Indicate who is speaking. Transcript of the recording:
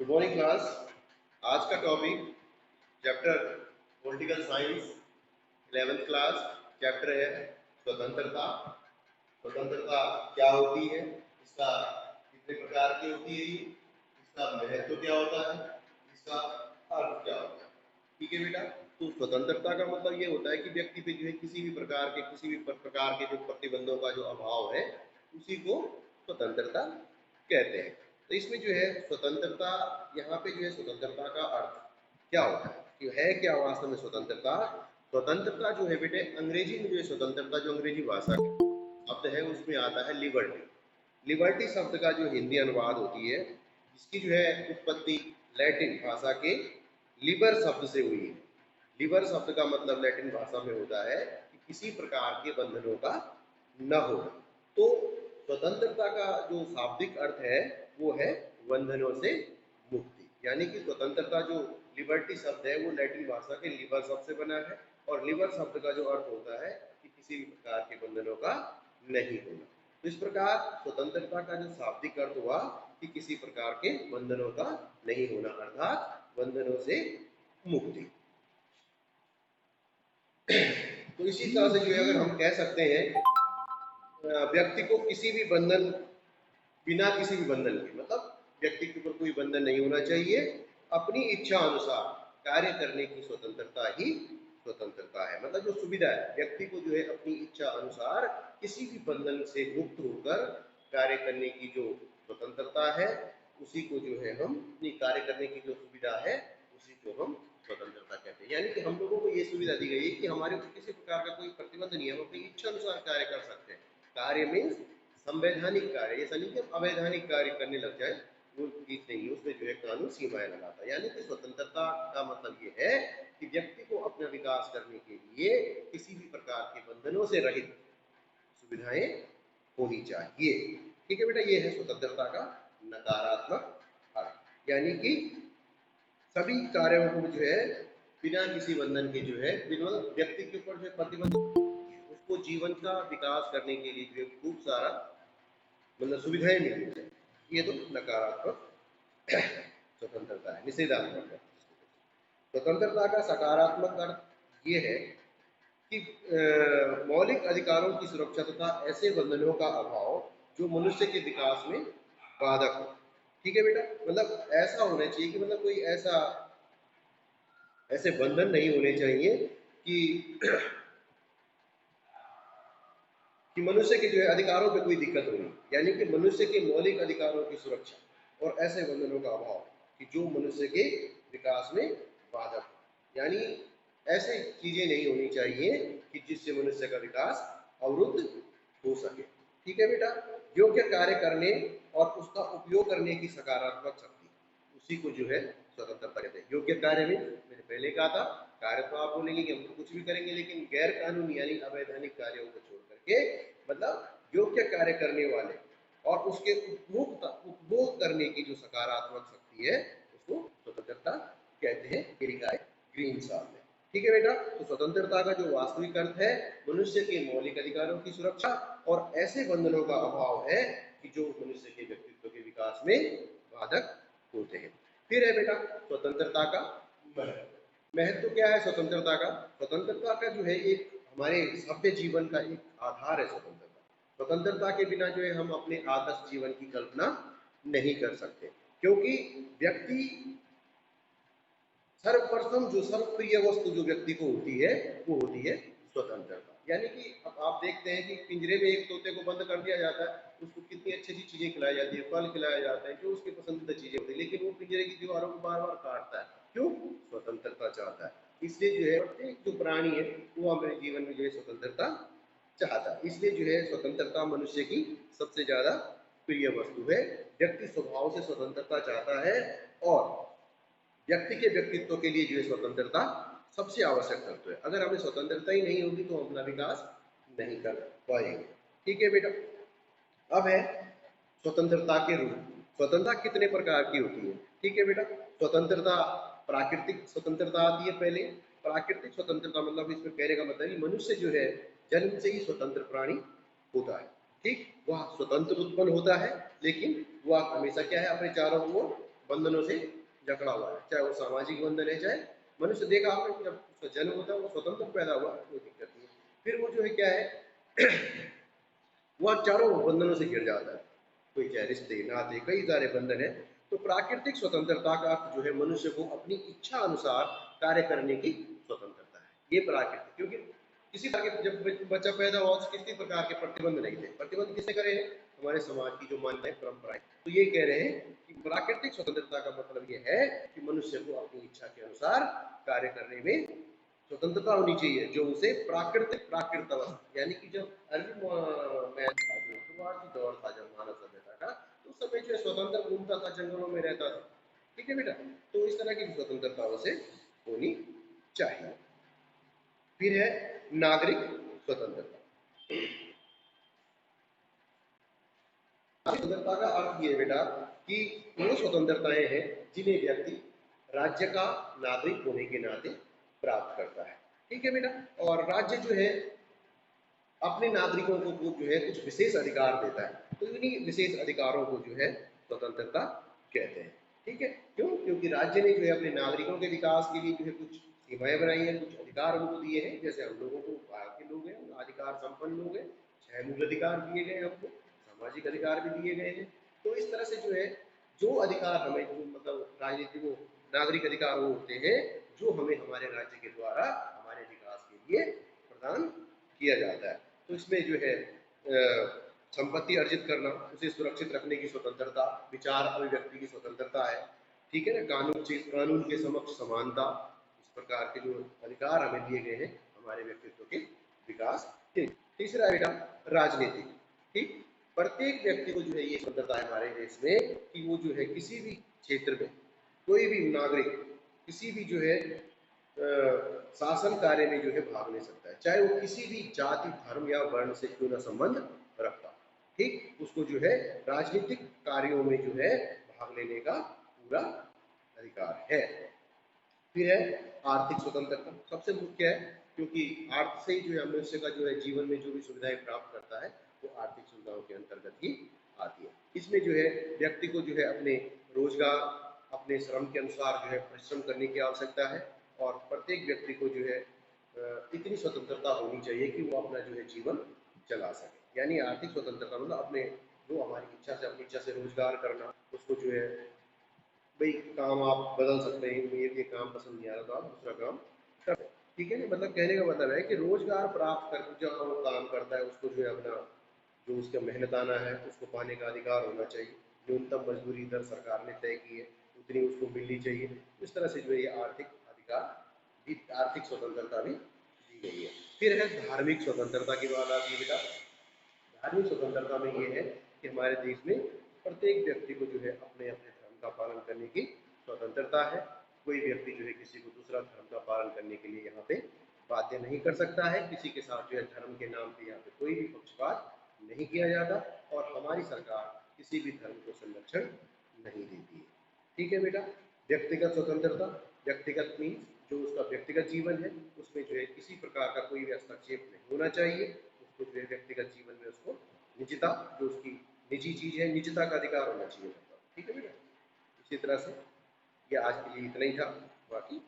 Speaker 1: Good morning class. आज का topic chapter political science 11th class chapter है स्वतंत्रता। स्वतंत्रता क्या होती है, इसका कितने प्रकार की होती है, इसका महत्व क्या होता है, इसका अर्थ क्या होता है। ठीक है बेटा, तो स्वतंत्रता का मतलब ये होता है कि व्यक्ति पे जो है किसी भी प्रकार के जो प्रतिबंधों का जो अभाव है उसी को स्वतंत्रता कहते हैं। तो इसमें जो है स्वतंत्रता, यहाँ पे जो है स्वतंत्रता का अर्थ क्या होता है कि है क्या वास्तव में स्वतंत्रता। स्वतंत्रता जो है बेटे, अंग्रेजी में जो है स्वतंत्रता, जो अंग्रेजी भाषा का शब्द है उसमें आता है लिबर्टी। लिबर्टी शब्द का जो हिंदी अनुवाद होती है, जिसकी जो है उत्पत्ति लैटिन भाषा के लिबर शब्द से हुई है। लिबर शब्द का मतलब लैटिन भाषा में होता है कि किसी प्रकार के बंधनों का न हो। तो स्वतंत्रता का जो शाब्दिक अर्थ है वो है बंधनों से मुक्ति। यानी कि स्वतंत्रता, जो लिबर्टी शब्द है वो लैटिन भाषा के लिबर शब्द से बना है, और लिबर शब्द का जो अर्थ होता है कि किसी भी प्रकार के बंधनों का नहीं होना। तो इस प्रकार स्वतंत्रता का जो शाब्दिक अर्थ हुआ कि किसी प्रकार के बंधनों का नहीं होना, अर्थात बंधनों से मुक्ति। तो इसी तरह से जो है अगर हम कह सकते हैं व्यक्ति को किसी भी बंधन, बिना किसी भी बंधन के, मतलब व्यक्ति के ऊपर कोई बंधन नहीं होना चाहिए, अपनी इच्छा अनुसार कार्य करने की स्वतंत्रता ही स्वतंत्रता है। मतलब जो सुविधा है व्यक्ति को जो है अपनी इच्छा अनुसार किसी भी बंधन से मुक्त होकर कार्य करने की जो स्वतंत्रता है, उसी को जो है हम अपनी कार्य करने की जो सुविधा है उसी को हम स्वतंत्रता कहते हैं। यानी कि हम लोगों को ये सुविधा दी गई है कि हमारे ऊपर किसी प्रकार का कोई प्रतिबंध नहीं है, हम अपनी इच्छा अनुसार कार्य कर सकते हैं। कार्य मीन्स संवैधानिक कार्य, ऐसा नहीं कि हम अवैधानिक कार्य करने लग जाए, वो चीज नहीं है, उसमें जो है कानून सीमाएं लगाता है। यानी कि स्वतंत्रता का मतलब ये है कि व्यक्ति को अपना विकास करने के लिए किसी भी प्रकार के बंधनों से रहित सुविधाएं होनी चाहिए। ठीक है बेटा, ये है स्वतंत्रता का नकारात्मक अर्थ। यानी कि सभी कार्यों को जो है बिना किसी बंधन के जो है, बिना व्यक्ति के ऊपर जो प्रतिबंध, उसको जीवन का विकास करने के लिए जो है खूब सारा मतलब सुविधाएं मिलनी चाहिए। ये तो नकारात्मक स्वतंत्रता है, निषेधात्मक है। स्वतंत्रता का सकारात्मक अर्थ ये है कि मौलिक अधिकारों की सुरक्षा तथा ऐसे बंधनों का अभाव जो मनुष्य के विकास में बाधक हो। ठीक है बेटा, मतलब ऐसा होना चाहिए कि मतलब कोई ऐसे बंधन नहीं होने चाहिए कि मनुष्य के जो है अधिकारों पे कोई दिक्कत हो रही, यानी कि मनुष्य के मौलिक अधिकारों की सुरक्षा और ऐसे बंधनों का अभाव कि जो मनुष्य के विकास में बाधक हो। यानी ऐसे चीजें नहीं होनी चाहिए कि जिससे मनुष्य का विकास अवरुद्ध हो सके। ठीक है बेटा, योग्य कार्य करने और उसका उपयोग करने की सकारात्मक शक्ति, उसी को जो है स्वतंत्रता कहते हैं। योग्य कार्य में मैंने पहले कहा था, कार्य तो आप बोलेंगे कि हम तो कुछ भी करेंगे, लेकिन गैर कानूनी यानी अवैधानिक कार्यों को छोड़ करके मतलब योग्य कार्य करने वाले और उसके उपभोग करने की जो सकारात्मक शक्ति है उसको स्वतंत्रता कहते हैं। ग्रीन साहब ने। ठीक है बेटा, तो स्वतंत्रता का जो वास्तविक अर्थ है मनुष्य के मौलिक अधिकारों की सुरक्षा और ऐसे बंधनों का अभाव है कि जो मनुष्य के व्यक्तित्व के विकास में बाधक होते हैं। फिर है बेटा स्वतंत्रता का महत्व। महत्व क्या है स्वतंत्रता का? स्वतंत्रता का जो है एक हमारे सभ्य जीवन का एक आधार है स्वतंत्रता। स्वतंत्रता के बिना जो है हम अपने आदर्श जीवन की कल्पना नहीं कर सकते, क्योंकि व्यक्ति सर्वप्रथम जो सर्वप्रिय वस्तु जो व्यक्ति को होती है वो होती है स्वतंत्रता। यानी कि अब आप देखते हैं कि पिंजरे में एक तोते को बंद कर दिया जाता है, उसको कितनी अच्छी अच्छी चीजें खिलाई जाती है, फल खिलाया जाता है, जो उसकी पसंदीदा चीजें होती है, लेकिन वो पिंजरे की दीवारों को बार बार काटता है। क्यों? स्वतंत्रता चाहता है। इसलिए जो है प्रत्येक जो प्राणी है वो हमारे जीवन में जो है स्वतंत्रता चाहता है। इसलिए जो है स्वतंत्रता मनुष्य की सबसे ज्यादा प्रिय वस्तु है। व्यक्ति स्वभाव से स्वतंत्रता चाहता है और व्यक्ति के व्यक्तित्व के लिए जो है स्वतंत्रता सबसे आवश्यक तत्व है। अगर हमें स्वतंत्रता ही नहीं होगी तो हम अपना विकास नहीं कर पाएंगे। ठीक है बेटा, अब है स्वतंत्रता के रूप। स्वतंत्रता कितने प्रकार की होती है? ठीक है बेटा, स्वतंत्रता प्राकृतिक स्वतंत्रता आती है पहले। प्राकृतिक स्वतंत्रता मतलब इसमें कहने का मतलब है मनुष्य जो है जन्म से ही स्वतंत्र प्राणी होता है। ठीक, वह स्वतंत्र उत्पन्न होता है, लेकिन वह हमेशा क्या है, अपने चारों ओर बंधनों से जकड़ा हुआ है, चाहे वो सामाजिक बंधन है, चाहे मनुष्य देखा आपने जब उसका जन्म होता है वो स्वतंत्र पैदा हुआ, कोई दिक्कत नहीं है। फिर वो जो है क्या है वह चारों बंधनों से घिर जाता है, कोई चाहे रिश्ते नाते कई सारे बंधन है। तो प्राकृतिक स्वतंत्रता का अर्थ जो है मनुष्य को अपनी इच्छा अनुसार कार्य करने की स्वतंत्रता है, ये प्राकृतिक। क्योंकि किसी प्रकार के जब बच्चा पैदा हुआ किसी प्रकार के प्रतिबंध नहीं थे, प्रतिबंध किसने करे हैं, हमारे समाज की जो मान्यताएं परंपराएं। तो ये कह रहे हैं कि प्राकृतिक स्वतंत्रता का मतलब ये है कि मनुष्य को अपनी इच्छा के अनुसार कार्य करने में स्वतंत्रता होनी चाहिए, जो उसे प्राकृतिक प्राकृत अवस्था, यानी कि जब अर्ली मैन था, जो शुरुआती दौर था जब मानव सभ्यता का, तो उस समय जो है स्वतंत्र घूमता था, जंगलों में रहता था। ठीक है बेटा, तो इस तरह की स्वतंत्रता उसे होनी चाहिए। फिर है नागरिक स्वतंत्रता। स्वतंत्रता का अर्थ ये है बेटा कि वो स्वतंत्रताएं हैं जिन्हें व्यक्ति राज्य का नागरिक होने के नाते प्राप्त करता है। ठीक है बेटा, और राज्य जो है अपने नागरिकों को जो है कुछ विशेष अधिकार देता है, तो इन्हीं विशेष अधिकारों को जो है स्वतंत्रता कहते हैं। ठीक है, क्यों? क्योंकि राज्य ने जो है अपने नागरिकों के विकास के लिए जो है कुछ सीमाएं बनाई हैं, कुछ अधिकार उनको दिए हैं। जैसे हम लोगों को, भारत के लोग हैं, अधिकार संपन्न लोग हैं, 6 मूल अधिकार दिए गए हमको, सामाजिक अधिकार भी दिए गए हैं। तो इस तरह से जो है जो अधिकार हमें, जो मतलब राजनीति वो नागरिक अधिकार वो होते हैं जो हमें हमारे राज्य के द्वारा हमारे विकास के लिए प्रदान किया जाता है। तो इसमें जो है संपत्ति अर्जित करना, उसे सुरक्षित रखने की स्वतंत्रता, विचार अभिव्यक्ति की स्वतंत्रता है। ठीक है ना, कानून के समक्ष समानता, इस प्रकार के जो अधिकार हमें दिए गए हैं हमारे व्यक्तित्व के विकास के। तीसरा बेटा राजनीति। ठीक, प्रत्येक व्यक्ति को जो है ये स्वतंत्रता है हमारे देश में कि वो जो है किसी भी क्षेत्र में, कोई भी नागरिक किसी भी जो है शासन कार्य में जो है भाग ले सकता है, चाहे वो किसी भी जाति धर्म या वर्ण से क्यों ना संबंध रखता। ठीक, उसको जो है राजनीतिक कार्यों में जो है भाग लेने का पूरा अधिकार है। फिर है आर्थिक स्वतंत्रता, सबसे मुख्य है, क्योंकि अर्थ से ही जो है मनुष्य का जो है जीवन में जो भी सुविधाएं प्राप्त करता है वो आर्थिक सुविधाओं के अंतर्गत ही आती है। इसमें जो है व्यक्ति को जो है अपने रोजगार, अपने श्रम के अनुसार जो है परिश्रम करने की आवश्यकता है, और प्रत्येक व्यक्ति को जो है इतनी स्वतंत्रता होनी चाहिए कि वो अपना जो है जीवन चला सके। यानी आर्थिक स्वतंत्रता मतलब अपने जो हमारी इच्छा से, अपनी इच्छा से रोजगार करना, उसको जो है भाई काम आप बदल सकते हैं, मुझे ये काम पसंद नहीं आ रहा तो आप दूसरा काम कर सकते हैं। ठीक है ना, मतलब कहने का मतलब है कि रोजगार प्राप्त करके जो वो काम करता है उसको जो है अपना जो उसका मेहनताना है उसको पाने का अधिकार होना चाहिए। न्यूनतम मजदूरी दर सरकार ने तय की है, उतनी उसको मिलनी चाहिए। इस तरह से जो है ये आर्थिक अधिकार भी, आर्थिक स्वतंत्रता भी दी गई है। फिर है धार्मिक स्वतंत्रता की बात आती है बेटा। धार्मिक स्वतंत्रता में ये है कि हमारे देश में प्रत्येक व्यक्ति को जो है अपने अपने धर्म का पालन करने की स्वतंत्रता है। कोई व्यक्ति जो है किसी को दूसरा धर्म का पालन करने के लिए यहाँ पे बाध्य नहीं कर सकता है। किसी के साथ जो है धर्म के नाम पे यहाँ पे कोई भी पक्षपात नहीं किया जाता, और हमारी सरकार किसी भी धर्म को संरक्षण नहीं देती है। ठीक है बेटा, व्यक्तिगत स्वतंत्रता, व्यक्तिगत मीन्स जो उसका व्यक्तिगत जीवन है उसमें जो है किसी प्रकार का कोई भी हस्तक्षेप नहीं होना चाहिए। उसको जो है व्यक्तिगत जीवन में उसको निजता, जो उसकी निजी चीज है, निजता का अधिकार होना चाहिए। ठीक है बेटा, इसी तरह से ये आज के लिए इतना ही था, बाकी